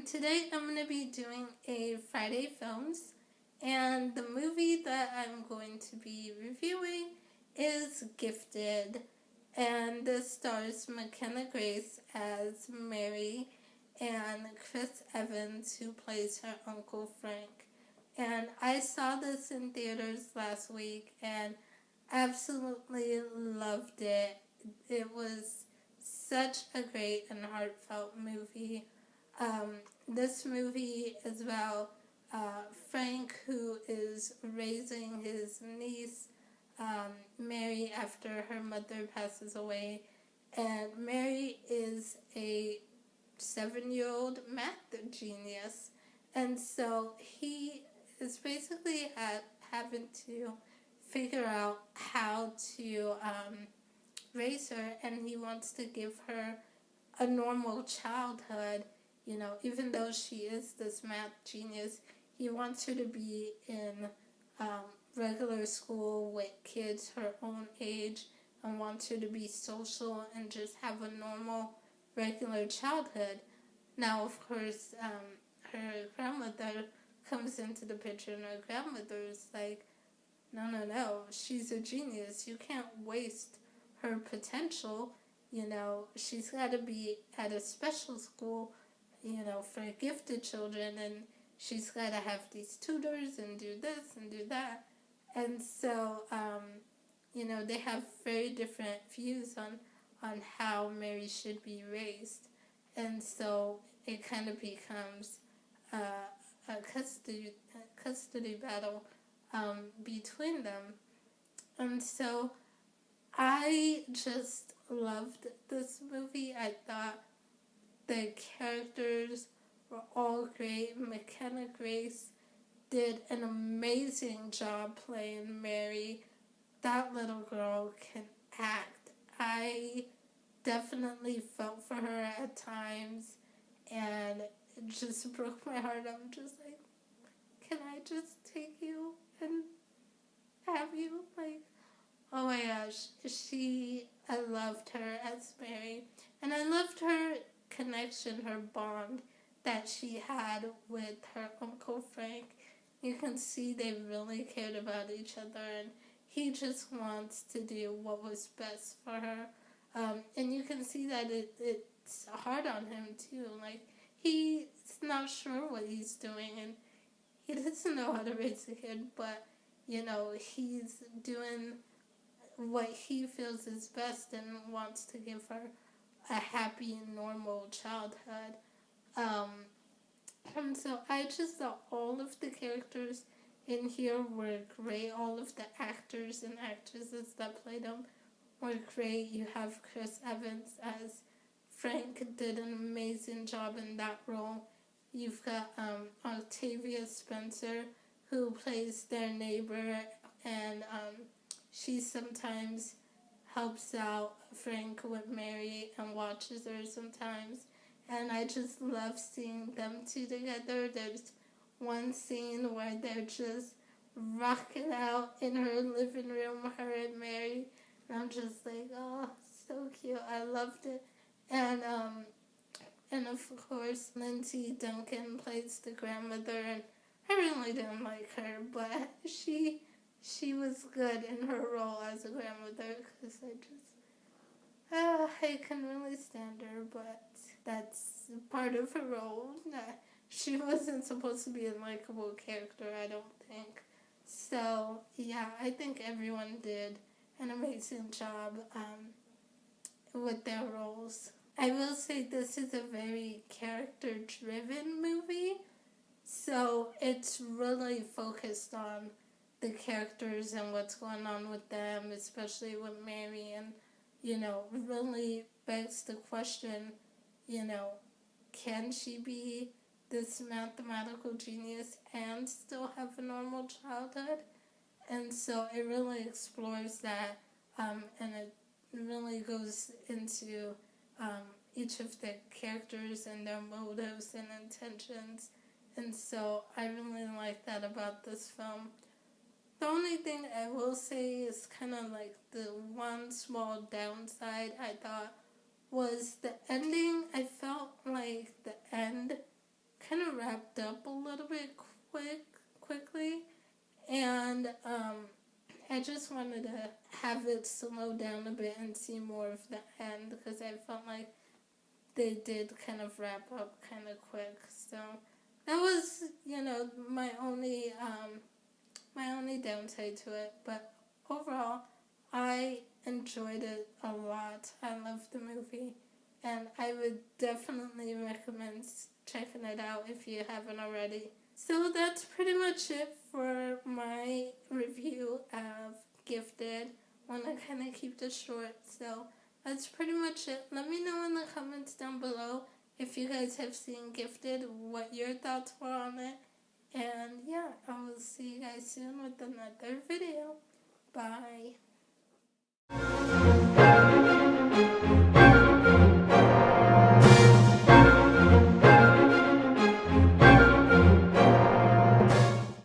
Today I'm going to be doing a Friday Films, and the movie that I'm going to be reviewing is Gifted, and this stars Mckenna Grace as Mary and Chris Evans, who plays her Uncle Frank. And I saw this in theaters last week and absolutely loved it. It was such a great and heartfelt movie. This movie is about Frank, who is raising his niece, Mary, after her mother passes away. And Mary is a 7-year-old math genius. And so he is basically having to figure out how to raise her, and he wants to give her a normal childhood. You know, even though she is this math genius, he wants her to be in regular school with kids her own age and wants her to be social and just have a normal, regular childhood. Now, of course, her grandmother comes into the picture, and her grandmother's like, no, she's a genius. You can't waste her potential. You know, she's got to be at a special school, you know, for gifted children, and she's got to have these tutors and do this and do that. And so, you know, they have very different views on how Mary should be raised. And so it kind of becomes a custody battle between them. And so I just loved this movie. I thought the characters were all great. Mckenna Grace did an amazing job playing Mary. That little girl can act. I definitely felt for her at times, and it just broke my heart. I'm just like, can I just take you and have you? Like, oh my gosh, I loved her as Mary, and I loved her connection, her bond that she had with her Uncle Frank. You can see they really cared about each other, and he just wants to do what was best for her. And you can see that it's hard on him too. Like, he's not sure what he's doing, and he doesn't know how to raise a kid, but, you know, he's doing what he feels is best and wants to give her a happy, normal childhood. And so I just thought all of the characters in here were great. All of the actors and actresses that played them were great. You have Chris Evans as Frank, did an amazing job in that role. You've got Octavia Spencer, who plays their neighbor, and she sometimes helps out Frank with Mary and watches her sometimes. And I just love seeing them two together. There's one scene where they're just rocking out in her living room, her and Mary. And I'm just like, oh, so cute. I loved it. And of course, Lindsay Duncan plays the grandmother, and I really didn't like her, but she was good in her role as a grandmother, because I couldn't really stand her, but that's part of her role. She wasn't supposed to be a likable character, I don't think. So, yeah, I think everyone did an amazing job with their roles. I will say this is a very character-driven movie, so it's really focused on the characters and what's going on with them, especially with Mary, and, you know, really begs the question, you know, can she be this mathematical genius and still have a normal childhood? And so it really explores that, and it really goes into each of the characters and their motives and intentions. And so I really like that about this film. The only thing I will say is kind of like the one small downside I thought was the ending. I felt like the end kind of wrapped up a little bit quickly, and I just wanted to have it slow down a bit and see more of the end because I felt like they did kind of wrap up kind of quick. So that was, my only downside to it. But overall, I enjoyed it a lot. I loved the movie, and I would definitely recommend checking it out if you haven't already. So that's pretty much it for my review of Gifted. Want to kind of keep this short, so that's pretty much it. Let me know in the comments down below if you guys have seen Gifted, what your thoughts were on it. And yeah, I will see you guys soon with another video. Bye.